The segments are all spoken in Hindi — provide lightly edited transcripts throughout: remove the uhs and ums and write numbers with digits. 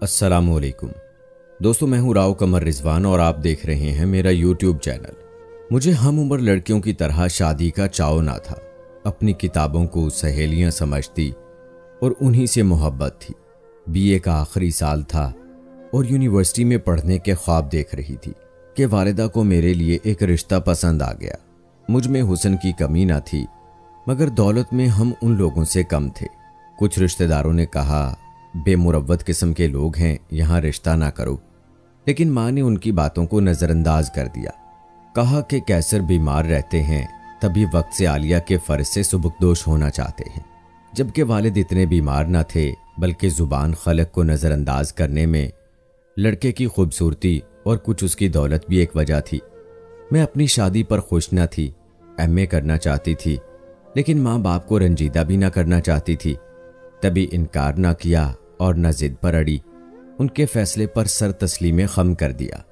अस्सलामुअलैकुम दोस्तों, मैं हूं राव कमर रिजवान और आप देख रहे हैं मेरा यूट्यूब चैनल। मुझे हम उम्र लड़कियों की तरह शादी का चाव ना था। अपनी किताबों को सहेलियां समझती और उन्हीं से मोहब्बत थी। बीए का आखिरी साल था और यूनिवर्सिटी में पढ़ने के ख्वाब देख रही थी कि वालिदा को मेरे लिए एक रिश्ता पसंद आ गया। मुझ में हुस्न की कमी ना थी, मगर दौलत में हम उन लोगों से कम थे। कुछ रिश्तेदारों ने कहा, बेमुरव्वत किस्म के लोग हैं, यहाँ रिश्ता ना करो। लेकिन माँ ने उनकी बातों को नज़रअंदाज कर दिया। कहा कि कैसर बीमार रहते हैं, तभी वक्त से आलिया के फ़र्ज से सुबुकदोश होना चाहते हैं। जबकि वालिद इतने बीमार ना थे, बल्कि ज़ुबान खलक को नज़रअंदाज करने में लड़के की खूबसूरती और कुछ उसकी दौलत भी एक वजह थी। मैं अपनी शादी पर खुश न थी। एमए करना चाहती थी, लेकिन माँ बाप को रंजीदा भी ना करना चाहती थी। तभी इनकार ना किया और न जिद पर अड़ी। उनके फैसले पर सर तस्लीमे खम कर दिया।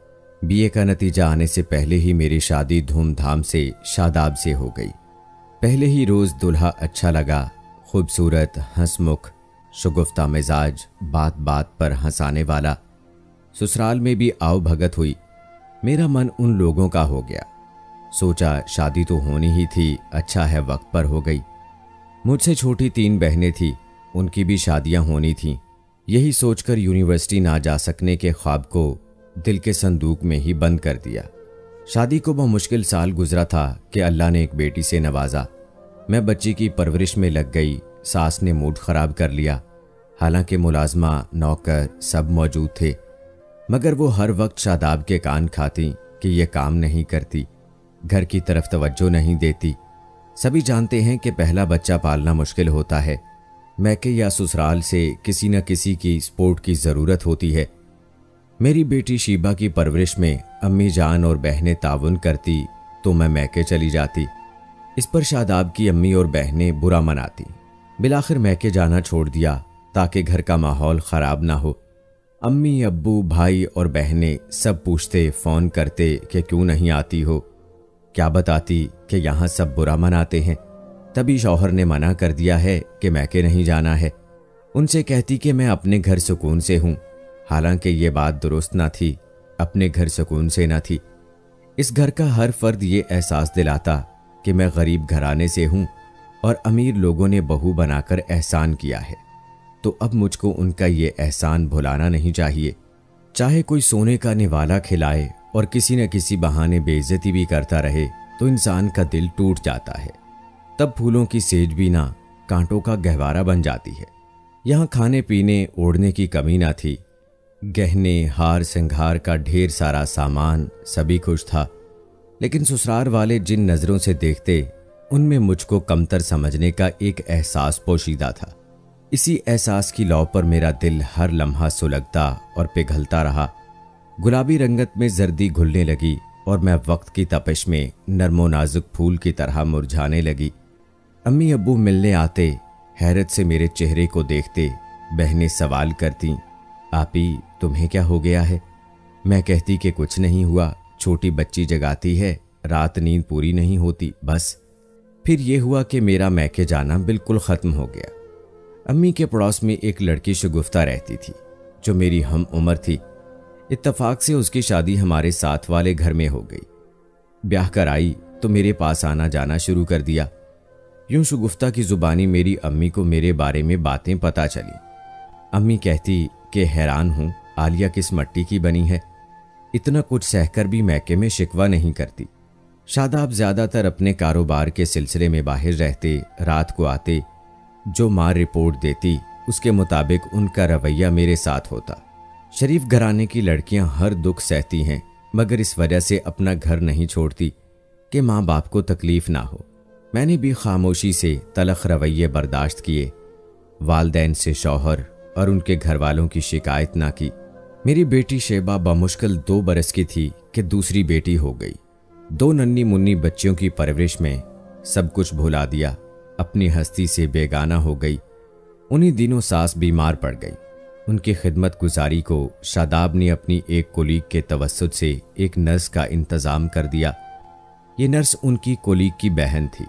बीए का नतीजा आने से पहले ही मेरी शादी धूमधाम से शादाब से हो गई। पहले ही रोज़ दुल्हा अच्छा लगा, खूबसूरत, हंसमुख, शगुफ्ता मिजाज, बात बात पर हंसाने वाला। ससुराल में भी आओ भगत हुई। मेरा मन उन लोगों का हो गया। सोचा शादी तो होनी ही थी, अच्छा है वक्त पर हो गई। मुझसे छोटी 3 बहनें थीं, उनकी भी शादियां होनी थीं। यही सोचकर यूनिवर्सिटी ना जा सकने के ख्वाब को दिल के संदूक में ही बंद कर दिया। शादी को बहुत मुश्किल साल गुजरा था कि अल्लाह ने एक बेटी से नवाजा। मैं बच्ची की परवरिश में लग गई। सास ने मूड खराब कर लिया। हालांकि मुलाजमा, नौकर सब मौजूद थे, मगर वो हर वक्त शादाब के कान खाती कि ये काम नहीं करती, घर की तरफ तवज्जो नहीं देती। सभी जानते हैं कि पहला बच्चा पालना मुश्किल होता है। मैके या ससुराल से किसी न किसी की सपोर्ट की ज़रूरत होती है। मेरी बेटी शीबा की परवरिश में अम्मी जान और बहनें ताउन करती तो मैं मैके चली जाती। इस पर शादाब की अम्मी और बहनें बुरा मनाती। बिलाखिर मैके जाना छोड़ दिया ताकि घर का माहौल ख़राब ना हो। अम्मी, अब्बू, भाई और बहनें सब पूछते, फ़ोन करते कि क्यों नहीं आती हो। क्या बताती कि यहाँ सब बुरा मनाते हैं। तभी शौहर ने मना कर दिया है कि मैके नहीं जाना है। उनसे कहती कि मैं अपने घर सुकून से हूँ। हालांकि ये बात दुरुस्त ना थी, अपने घर सुकून से ना थी। इस घर का हर फर्द ये एहसास दिलाता कि मैं गरीब घराने से हूँ और अमीर लोगों ने बहू बनाकर एहसान किया है, तो अब मुझको उनका ये एहसान भुलाना नहीं चाहिए। चाहे कोई सोने का निवाला खिलाए और किसी न किसी बहाने बेइज्जती भी करता रहे तो इंसान का दिल टूट जाता है। तब फूलों की सेज भी ना कांटों का गहवारा बन जाती है। यहाँ खाने पीने ओढ़ने की कमी ना थी। गहने, हार श्रृंगार का ढेर सारा सामान, सभी खुश था। लेकिन ससुराल वाले जिन नज़रों से देखते, उनमें मुझको कमतर समझने का एक एहसास पोशीदा था। इसी एहसास की लौ पर मेरा दिल हर लम्हा सुलगता और पिघलता रहा। गुलाबी रंगत में जर्दी घुलने लगी और मैं वक्त की तपिश में नरमो नाजुक फूल की तरह मुरझाने लगी। अम्मी अब्बू मिलने आते, हैरत से मेरे चेहरे को देखते। बहनें सवाल करती, आपी तुम्हें क्या हो गया है? मैं कहती कि कुछ नहीं हुआ, छोटी बच्ची जगाती है, रात नींद पूरी नहीं होती, बस। फिर यह हुआ कि मेरा मैके जाना बिल्कुल ख़त्म हो गया। अम्मी के पड़ोस में एक लड़की शगुफ्ता रहती थी जो मेरी हम उम्र थी। इत्तफाक से उसकी शादी हमारे साथ वाले घर में हो गई। ब्याह कर आई तो मेरे पास आना जाना शुरू कर दिया। यूं शगुफ्ता की जुबानी मेरी अम्मी को मेरे बारे में बातें पता चली। अम्मी कहती कि हैरान हूँ, आलिया किस मट्टी की बनी है, इतना कुछ सहकर भी मैके में शिकवा नहीं करती। शादाब ज़्यादातर अपने कारोबार के सिलसिले में बाहर रहते, रात को आते। जो माँ रिपोर्ट देती उसके मुताबिक उनका रवैया मेरे साथ होता। शरीफ घराने की लड़कियां हर दुख सहती हैं, मगर इस वजह से अपना घर नहीं छोड़ती कि माँ बाप को तकलीफ ना हो। मैंने भी खामोशी से तलख रवैये बर्दाश्त किए। वालदैन से शौहर और उनके घर वालों की शिकायत ना की। मेरी बेटी शेबा बमुश्किल 2 बरस की थी कि दूसरी बेटी हो गई। 2 नन्ही मुन्नी बच्चियों की परवरिश में सब कुछ भुला दिया, अपनी हस्ती से बेगाना हो गई। उन्हीं दिनों सास बीमार पड़ गई। उनकी खिदमत गुजारी को शादाब ने अपनी एक कोलीग के तवस्सुत से एक नर्स का इंतज़ाम कर दिया। ये नर्स उनकी कोलीग की बहन थी।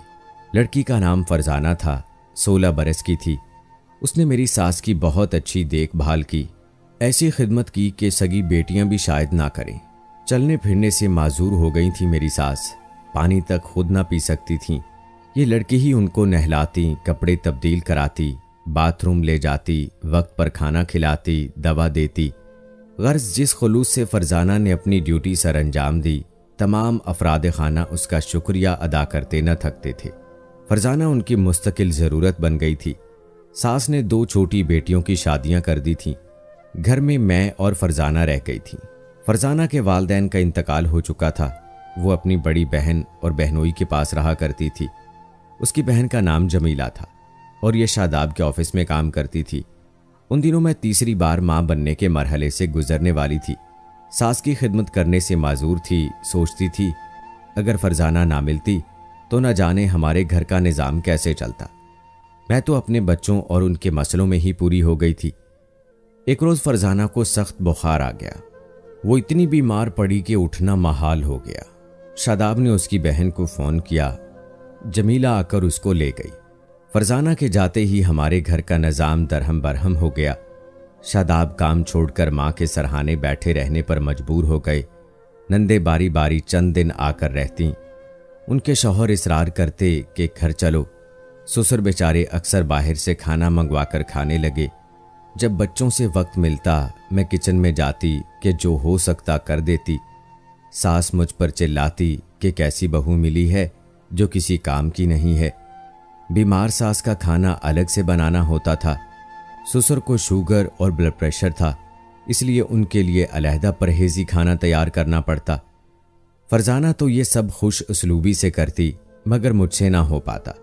लड़की का नाम फरजाना था, 16 बरस की थी। उसने मेरी सास की बहुत अच्छी देखभाल की। ऐसी खिदमत की कि सगी बेटियां भी शायद ना करें। चलने फिरने से माजूर हो गई थी मेरी सास, पानी तक खुद ना पी सकती थीं। ये लड़की ही उनको नहलाती, कपड़े तब्दील कराती, बाथरूम ले जाती, वक्त पर खाना खिलाती, दवा देती। गर्ज जिस खुलूस से फरजाना ने अपनी ड्यूटी सर अंजाम दी, तमाम अफराद खाना उसका शुक्रिया अदा करते न थकते थे। फरजाना उनकी मुस्तकिल ज़रूरत बन गई थी। सास ने 2 छोटी बेटियों की शादियां कर दी थीं। घर में मैं और फरजाना रह गई थी। फरजाना के वालिदैन का इंतकाल हो चुका था। वो अपनी बड़ी बहन और बहनोई के पास रहा करती थी। उसकी बहन का नाम जमीला था और ये शादाब के ऑफिस में काम करती थी। उन दिनों मैं तीसरी बार मां बनने के मरहले से गुजरने वाली थी। सास की खिदमत करने से माजूर थी। सोचती थी अगर फरजाना ना मिलती तो न जाने हमारे घर का निज़ाम कैसे चलता। मैं तो अपने बच्चों और उनके मसलों में ही पूरी हो गई थी। एक रोज़ फरजाना को सख्त बुखार आ गया। वो इतनी बीमार पड़ी कि उठना महाल हो गया। शादाब ने उसकी बहन को फ़ोन किया। जमीला आकर उसको ले गई। फरजाना के जाते ही हमारे घर का निज़ाम दरहम बरहम हो गया। शादाब काम छोड़कर माँ के सरहाने बैठे रहने पर मजबूर हो गए। नंदे बारी बारी चंद दिन आकर रहती। उनके शौहर इसरार करते कि घर चलो। ससुर बेचारे अक्सर बाहर से खाना मंगवा कर खाने लगे। जब बच्चों से वक्त मिलता मैं किचन में जाती कि जो हो सकता कर देती। सास मुझ पर चिल्लाती कि कैसी बहू मिली है जो किसी काम की नहीं है। बीमार सास का खाना अलग से बनाना होता था। ससुर को शुगर और ब्लड प्रेशर था, इसलिए उनके लिए अलहदा परहेजी खाना तैयार करना पड़ता। फरजाना तो ये सब खुश उसलूबी से करती, मगर मुझसे ना हो पाता।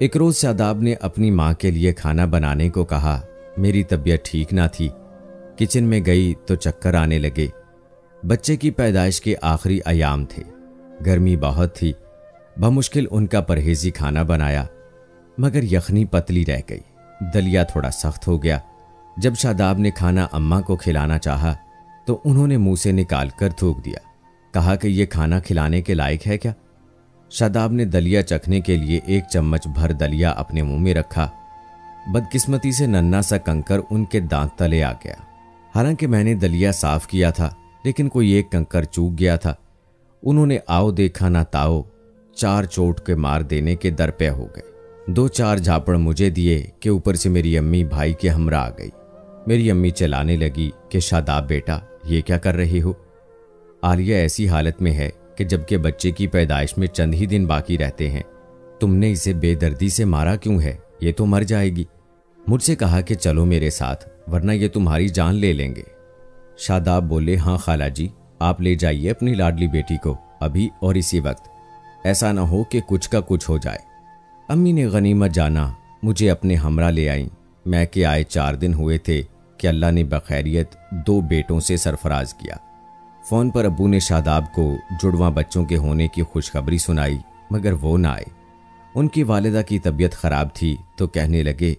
एक रोज़ शादाब ने अपनी माँ के लिए खाना बनाने को कहा। मेरी तबीयत ठीक ना थी। किचन में गई तो चक्कर आने लगे। बच्चे की पैदाइश के आखिरी अयाम थे। गर्मी बहुत थी। बमुश्किल उनका परहेजी खाना बनाया, मगर यखनी पतली रह गई। दलिया थोड़ा सख्त हो गया। जब शादाब ने खाना अम्मा को खिलाना चाहा तो उन्होंने मुंह से निकाल कर थूक दिया। कहा कि यह खाना खिलाने के लायक है क्या? शादाब ने दलिया चखने के लिए 1 चम्मच भर दलिया अपने मुंह में रखा। बदकिस्मती से नन्ना सा कंकर उनके दांत तले आ गया। हालांकि मैंने दलिया साफ किया था, लेकिन कोई एक कंकर चूक गया था। उन्होंने आओ देखा ना ताओ 4 चोट के मार देने के दर पे हो गए। 2-4 झापड़ मुझे दिए कि ऊपर से मेरी अम्मी भाई के हमरा आ गई। मेरी अम्मी चलाने लगी कि शादाब बेटा ये क्या कर रही हो? आलिया ऐसी हालत में है कि जबकि बच्चे की पैदाइश में चंद ही दिन बाकी रहते हैं, तुमने इसे बेदर्दी से मारा क्यों है? ये तो मर जाएगी। मुझसे कहा कि चलो मेरे साथ, वरना ये तुम्हारी जान ले लेंगे। शादाब बोले, हाँ खाला जी, आप ले जाइए अपनी लाडली बेटी को अभी और इसी वक्त। ऐसा ना हो कि कुछ का कुछ हो जाए। अम्मी ने गनीमत जाना मुझे अपने हमरा ले आई। मैं के आए 4 दिन हुए थे कि अल्लाह ने बखैरियत 2 बेटों से सरफराज किया। फ़ोन पर अब्बू ने शादाब को जुड़वा बच्चों के होने की खुशखबरी सुनाई, मगर वो ना आए। उनकी वालिदा की तबीयत ख़राब थी तो कहने लगे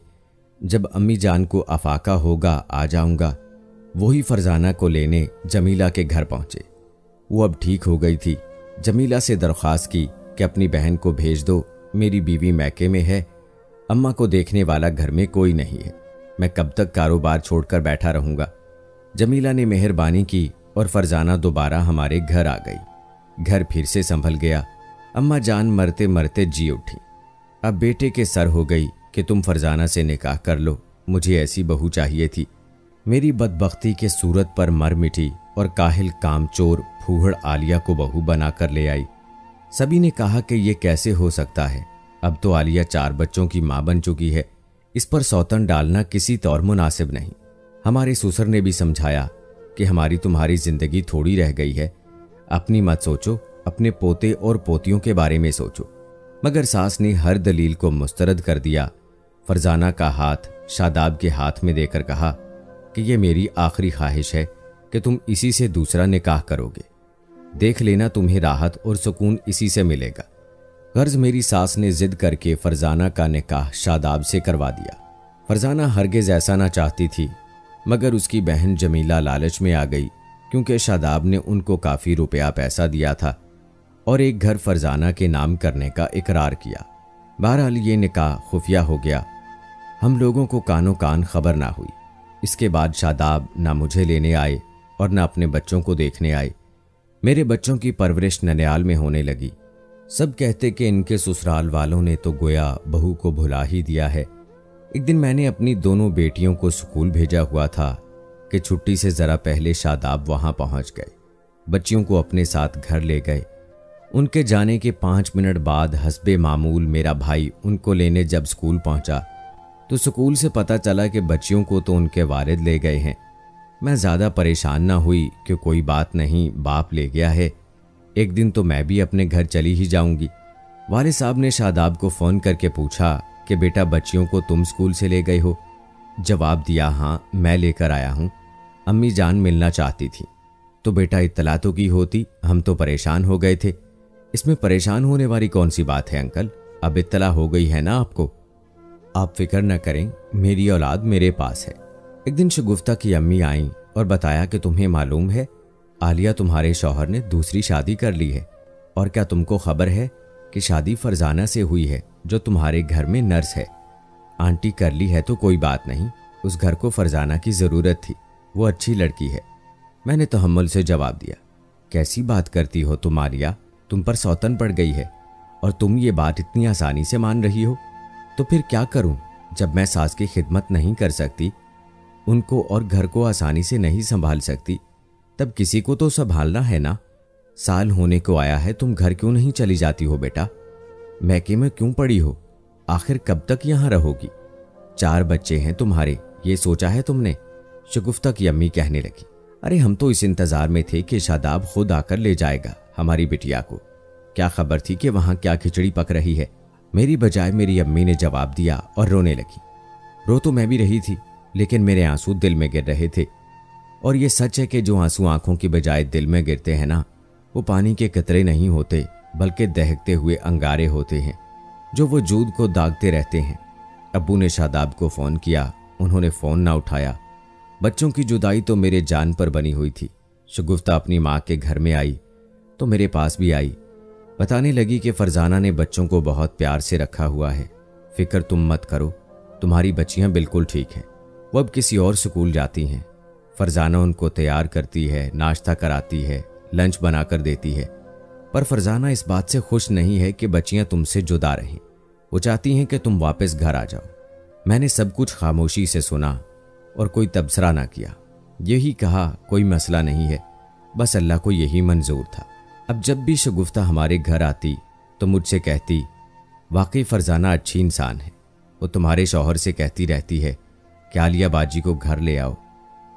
जब अम्मी जान को अफाका होगा आ जाऊंगा। वही फरजाना को लेने जमीला के घर पहुंचे। वो अब ठीक हो गई थी। जमीला से दरख्वास्त की कि अपनी बहन को भेज दो, मेरी बीवी मैके में है, अम्मा को देखने वाला घर में कोई नहीं है, मैं कब तक कारोबार छोड़कर बैठा रहूंगा। जमीला ने मेहरबानी की और फरजाना दोबारा हमारे घर आ गई। घर फिर से संभल गया। अम्मा जान मरते मरते जी उठी। अब बेटे के सर हो गई कि तुम फरजाना से निकाह कर लो, मुझे ऐसी बहू चाहिए थी। मेरी बदबख्ती के सूरत पर मर मिटी और काहिल कामचोर फूहड़ आलिया को बहू बनाकर ले आई। सभी ने कहा कि यह कैसे हो सकता है, अब तो आलिया 4 बच्चों की मां बन चुकी है, इस पर सौतन डालना किसी तौर मुनासिब नहीं। हमारे ससुर ने भी समझाया कि हमारी तुम्हारी जिंदगी थोड़ी रह गई है, अपनी मत सोचो, अपने पोते और पोतियों के बारे में सोचो। मगर सास ने हर दलील को मुस्तरद कर दिया। फरजाना का हाथ शादाब के हाथ में देकर कहा कि यह मेरी आखिरी ख्वाहिश है कि तुम इसी से दूसरा निकाह करोगे। देख लेना तुम्हें राहत और सुकून इसी से मिलेगा। गर्ज मेरी सास ने जिद करके फरजाना का निकाह शादाब से करवा दिया। फरजाना हरगिज ऐसा ना चाहती थी, मगर उसकी बहन जमीला लालच में आ गई क्योंकि शादाब ने उनको काफ़ी रुपया पैसा दिया था और एक घर फरजाना के नाम करने का इकरार किया। बहरहाल ये निकाह खुफिया हो गया। हम लोगों को कानो कान खबर ना हुई। इसके बाद शादाब ना मुझे लेने आए और ना अपने बच्चों को देखने आए। मेरे बच्चों की परवरिश ननिहाल में होने लगी। सब कहते कि इनके ससुराल वालों ने तो गोया बहू को भुला ही दिया है। एक दिन मैंने अपनी दोनों बेटियों को स्कूल भेजा हुआ था कि छुट्टी से ज़रा पहले शादाब वहां पहुंच गए। बच्चियों को अपने साथ घर ले गए। उनके जाने के 5 मिनट बाद हस्बे मामूल मेरा भाई उनको लेने जब स्कूल पहुंचा तो स्कूल से पता चला कि बच्चियों को तो उनके वालिद ले गए हैं। मैं ज़्यादा परेशान ना हुई कि कोई बात नहीं, बाप ले गया है, एक दिन तो मैं भी अपने घर चली ही जाऊंगी। वालिद साहब ने शादाब को फ़ोन करके पूछा कि बेटा बच्चियों को तुम स्कूल से ले गए हो? जवाब दिया, हाँ मैं लेकर आया हूँ, अम्मी जान मिलना चाहती थी। तो बेटा इत्तला तो की होती, हम तो परेशान हो गए थे। इसमें परेशान होने वाली कौन सी बात है अंकल, अब इत्तला हो गई है ना आपको। आप फिक्र न करें, मेरी औलाद मेरे पास है। एक दिन शगुफ्ता की अम्मी आईं और बताया कि तुम्हें मालूम है आलिया तुम्हारे शौहर ने दूसरी शादी कर ली है, और क्या तुमको खबर है कि शादी फरजाना से हुई है जो तुम्हारे घर में नर्स है। आंटी कर ली है तो कोई बात नहीं, उस घर को फरजाना की ज़रूरत थी, वो अच्छी लड़की है। मैंने तहम्मुल से जवाब दिया, कैसी बात करती हो तुम आलिया, तुम पर सौतन पड़ गई है और तुम ये बात इतनी आसानी से मान रही हो। तो फिर क्या करूं, जब मैं सास की खिदमत नहीं कर सकती, उनको और घर को आसानी से नहीं संभाल सकती, तब किसी को तो संभालना है ना। साल होने को आया है, तुम घर क्यों नहीं चली जाती हो बेटा? मैके में क्यों पड़ी हो? आखिर कब तक यहां रहोगी? 4 बच्चे हैं तुम्हारे, ये सोचा है तुमने? शगुफ्ता की अम्मी कहने लगी, अरे हम तो इस इंतजार में थे कि शादाब खुद आकर ले जाएगा हमारी बिटिया को। क्या खबर थी कि वहां क्या खिचड़ी पक रही है। मेरी बजाय मेरी अम्मी ने जवाब दिया और रोने लगी। रो तो मैं भी रही थी, लेकिन मेरे आंसू दिल में गिर रहे थे। और ये सच है कि जो आंसू आंखों की बजाय दिल में गिरते हैं ना, वो पानी के कतरे नहीं होते, बल्कि दहकते हुए अंगारे होते हैं जो वजूद को दागते रहते हैं। अब्बू ने शादाब को फ़ोन किया, उन्होंने फ़ोन ना उठाया। बच्चों की जुदाई तो मेरे जान पर बनी हुई थी। शगुफ्ता अपनी माँ के घर में आई तो मेरे पास भी आई। बताने लगी कि फरजाना ने बच्चों को बहुत प्यार से रखा हुआ है, फिक्र तुम मत करो, तुम्हारी बच्चियां बिल्कुल ठीक हैं, वो अब किसी और स्कूल जाती हैं। फरजाना उनको तैयार करती है, नाश्ता कराती है, लंच बनाकर देती है। पर फरजाना इस बात से खुश नहीं है कि बच्चियां तुमसे जुदा रहें। वो चाहती हैं कि तुम वापस घर आ जाओ। मैंने सब कुछ खामोशी से सुना और कोई तबसरा ना किया। यही कहा, कोई मसला नहीं है, बस अल्लाह को यही मंजूर था। अब जब भी शगुफ्ता हमारे घर आती तो मुझसे कहती, वाकई फरजाना अच्छी इंसान है। वो तुम्हारे शौहर से कहती रहती है कि आलिया बाजी को घर ले आओ,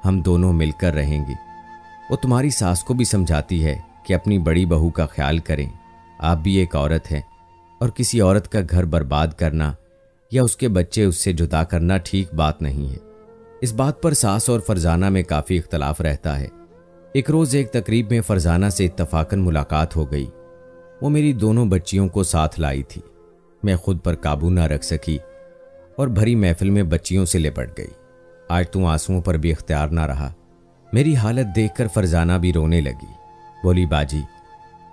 हम दोनों मिलकर रहेंगे। वो तुम्हारी सास को भी समझाती है कि अपनी बड़ी बहू का ख्याल करें, आप भी एक औरत हैं और किसी औरत का घर बर्बाद करना या उसके बच्चे उससे जुदा करना ठीक बात नहीं है। इस बात पर सास और फरजाना में काफ़ी इख्तलाफ रहता है। एक रोज़ एक तकरीब में फरजाना से इत्तफाकन मुलाकात हो गई। वो मेरी दोनों बच्चियों को साथ लाई थी। मैं खुद पर काबू ना रख सकी और भरी महफिल में बच्चियों से लिपट गई। आज तो आंसुओं पर भी इख्तियार ना रहा। मेरी हालत देखकर फरजाना भी रोने लगी। बोली, बाजी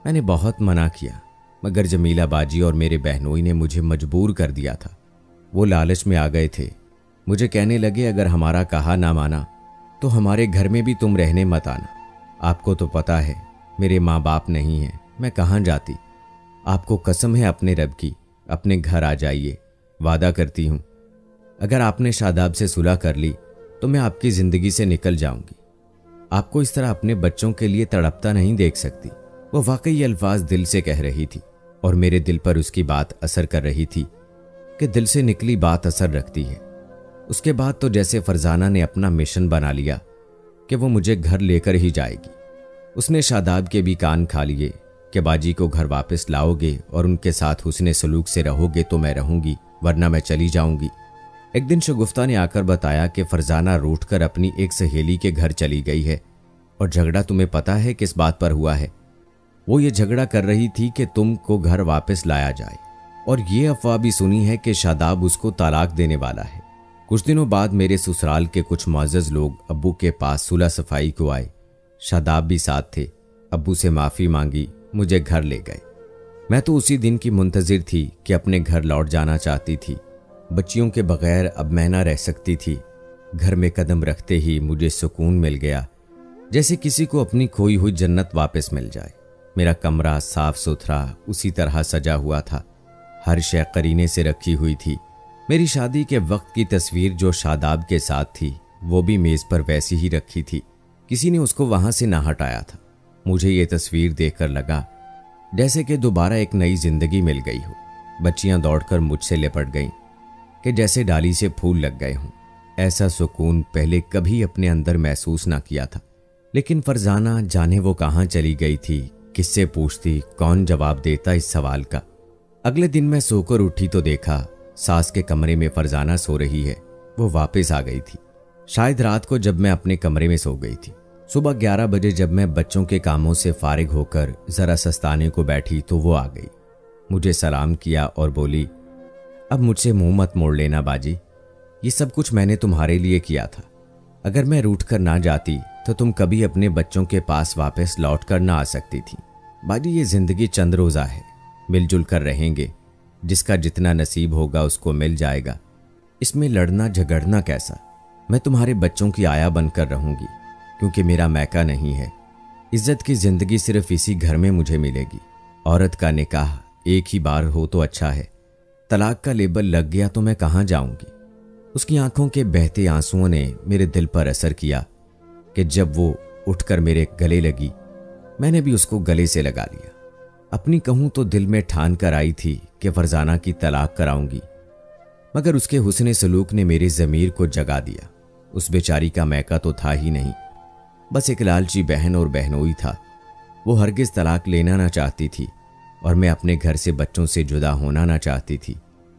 मैंने बहुत मना किया, मगर जमीला बाजी और मेरे बहनोई ने मुझे मजबूर कर दिया था। वो लालच में आ गए थे। मुझे कहने लगे, अगर हमारा कहा ना माना तो हमारे घर में भी तुम रहने मत आना। आपको तो पता है मेरे माँ बाप नहीं हैं, मैं कहाँ जाती। आपको कसम है अपने रब की, अपने घर आ जाइए, वादा करती हूँ। अगर आपने शादाब से सुलह कर ली तो मैं आपकी ज़िंदगी से निकल जाऊंगी। आपको इस तरह अपने बच्चों के लिए तड़पता नहीं देख सकती। वो वाकई ये अल्फाज दिल से कह रही थी और मेरे दिल पर उसकी बात असर कर रही थी कि दिल से निकली बात असर रखती है। उसके बाद तो जैसे फरजाना ने अपना मिशन बना लिया कि वो मुझे घर लेकर ही जाएगी। उसने शादाब के भी कान खा लिए कि बाजी को घर वापस लाओगे और उनके साथ हुस्ने सलूक से रहोगे तो मैं रहूंगी, वरना मैं चली जाऊंगी। एक दिन शगुफ्ता ने आकर बताया कि फरजाना रूठकर अपनी एक सहेली के घर चली गई है और झगड़ा तुम्हें पता है किस बात पर हुआ है। वो ये झगड़ा कर रही थी कि तुमको घर वापस लाया जाए, और ये अफवाह भी सुनी है कि शादाब उसको तलाक देने वाला है। कुछ दिनों बाद मेरे ससुराल के कुछ मुअज़्ज़ज़ लोग अब्बू के पास सुलह सफाई को आए। शादाब भी साथ थे। अब्बू से माफ़ी मांगी, मुझे घर ले गए। मैं तो उसी दिन की मुंतज़िर थी कि अपने घर लौट जाना चाहती थी। बच्चियों के बगैर अब मैं ना रह सकती थी। घर में कदम रखते ही मुझे सुकून मिल गया, जैसे किसी को अपनी खोई हुई जन्नत वापस मिल जाए। मेरा कमरा साफ सुथरा उसी तरह सजा हुआ था, हर शय करीने से रखी हुई थी। मेरी शादी के वक्त की तस्वीर जो शादाब के साथ थी वो भी मेज पर वैसी ही रखी थी, किसी ने उसको वहां से ना हटाया था। मुझे ये तस्वीर देखकर लगा जैसे कि दोबारा एक नई जिंदगी मिल गई हो। बच्चियां दौड़कर मुझसे लिपट गईं कि जैसे डाली से फूल लग गए हों। ऐसा सुकून पहले कभी अपने अंदर महसूस ना किया था। लेकिन फरजाना जाने वो कहाँ चली गई थी, किससे पूछती, कौन जवाब देता इस सवाल का। अगले दिन मैं सोकर उठी तो देखा सास के कमरे में फरजाना सो रही है। वो वापस आ गई थी, शायद रात को जब मैं अपने कमरे में सो गई थी। सुबह 11 बजे जब मैं बच्चों के कामों से फारिग होकर जरा सस्ताने को बैठी तो वो आ गई। मुझे सलाम किया और बोली, अब मुझसे मुंह मत मोड़ लेना बाजी, ये सब कुछ मैंने तुम्हारे लिए किया था। अगर मैं रूठ कर ना जाती तो तुम कभी अपने बच्चों के पास वापस लौट कर ना आ सकती थी। बाजी, ये जिंदगी चंद रोजा है, मिलजुल कर रहेंगे, जिसका जितना नसीब होगा उसको मिल जाएगा। इसमें लड़ना झगड़ना कैसा। मैं तुम्हारे बच्चों की आया बनकर रहूंगी, क्योंकि मेरा मैका नहीं है। इज्जत की जिंदगी सिर्फ इसी घर में मुझे मिलेगी। औरत का निकाह एक ही बार हो तो अच्छा है, तलाक का लेबल लग गया तो मैं कहाँ जाऊंगी। उसकी आंखों के बहते आंसुओं ने मेरे दिल पर असर किया कि जब वो उठकर मेरे गले लगी, मैंने भी उसको गले से लगा लिया। अपनी कहूं तो दिल में ठान कर आई थी कि फरजाना की तलाक कराऊंगी, मगर उसके हुस्ने सलूक ने मेरी ज़मीर को जगा दिया। उस बेचारी का मैका तो था ही नहीं, बस एक लालची बहन और बहनोई था। वो हरगिज तलाक लेना ना चाहती थी और मैं अपने घर से बच्चों से जुदा होना ना चाहती थी।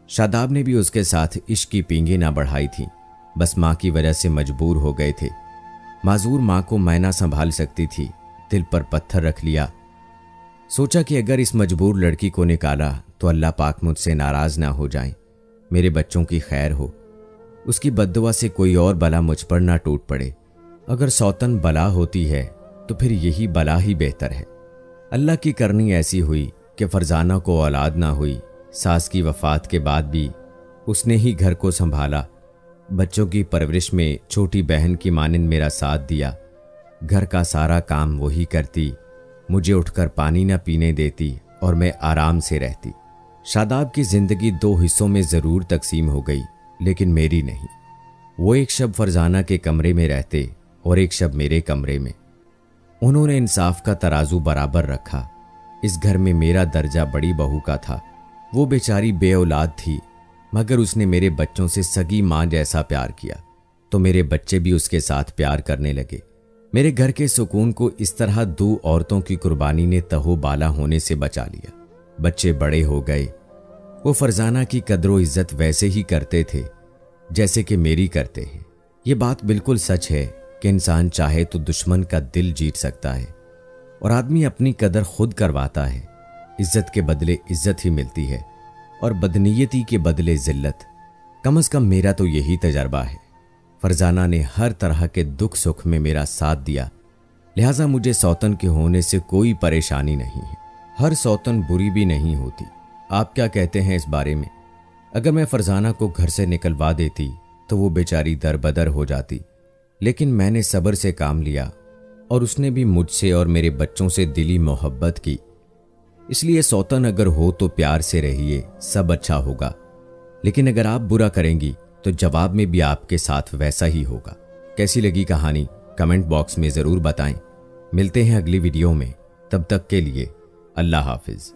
शादाब ने भी उसके साथ इश्क की पींगे ना बढ़ाई थी, बस माँ की वजह से मजबूर हो गए थे। माजूर माँ को मैं ना संभाल सकती थी, दिल पर पत्थर रख लिया। सोचा कि अगर इस मजबूर लड़की को निकाला तो अल्लाह पाक मुझसे नाराज ना हो जाए, मेरे बच्चों की खैर हो, उसकी बद्दुआ से कोई और बला मुझ पर ना टूट पड़े। अगर सौतन बला होती है तो फिर यही बला ही बेहतर है। अल्लाह की करनी ऐसी हुई कि फरजाना को औलाद ना हुई। सास की वफात के बाद भी उसने ही घर को संभाला। बच्चों की परवरिश में छोटी बहन की मानिंद मेरा साथ दिया। घर का सारा काम वही करती, मुझे उठकर पानी न पीने देती और मैं आराम से रहती। शादाब की जिंदगी 2 हिस्सों में जरूर तकसीम हो गई, लेकिन मेरी नहीं। वो एक शब फरजाना के कमरे में रहते और एक शब मेरे कमरे में। उन्होंने इंसाफ का तराजू बराबर रखा। इस घर में मेरा दर्जा बड़ी बहू का था। वो बेचारी बेऔलाद थी, मगर उसने मेरे बच्चों से सगी माँ जैसा प्यार किया, तो मेरे बच्चे भी उसके साथ प्यार करने लगे। मेरे घर के सुकून को इस तरह 2 औरतों की कुर्बानी ने तहोबाला होने से बचा लिया। बच्चे बड़े हो गए। वो फरजाना की कदरो इज्जत वैसे ही करते थे जैसे कि मेरी करते हैं। ये बात बिल्कुल सच है कि इंसान चाहे तो दुश्मन का दिल जीत सकता है, और आदमी अपनी कदर खुद करवाता है। इज्जत के बदले इज्जत ही मिलती है और बदनीयती के बदले जिल्लत। कम से कम मेरा तो यही तजर्बा है। फरजाना ने हर तरह के दुख सुख में मेरा साथ दिया, लिहाजा मुझे सौतन के होने से कोई परेशानी नहीं है। हर सौतन बुरी भी नहीं होती। आप क्या कहते हैं इस बारे में? अगर मैं फरजाना को घर से निकलवा देती तो वो बेचारी दरबदर हो जाती, लेकिन मैंने सब्र से काम लिया और उसने भी मुझसे और मेरे बच्चों से दिली मोहब्बत की। इसलिए सौतन अगर हो तो प्यार से रहिए, सब अच्छा होगा। लेकिन अगर आप बुरा करेंगी तो जवाब में भी आपके साथ वैसा ही होगा। कैसी लगी कहानी कमेंट बॉक्स में ज़रूर बताएं। मिलते हैं अगली वीडियो में, तब तक के लिए अल्लाह हाफिज़।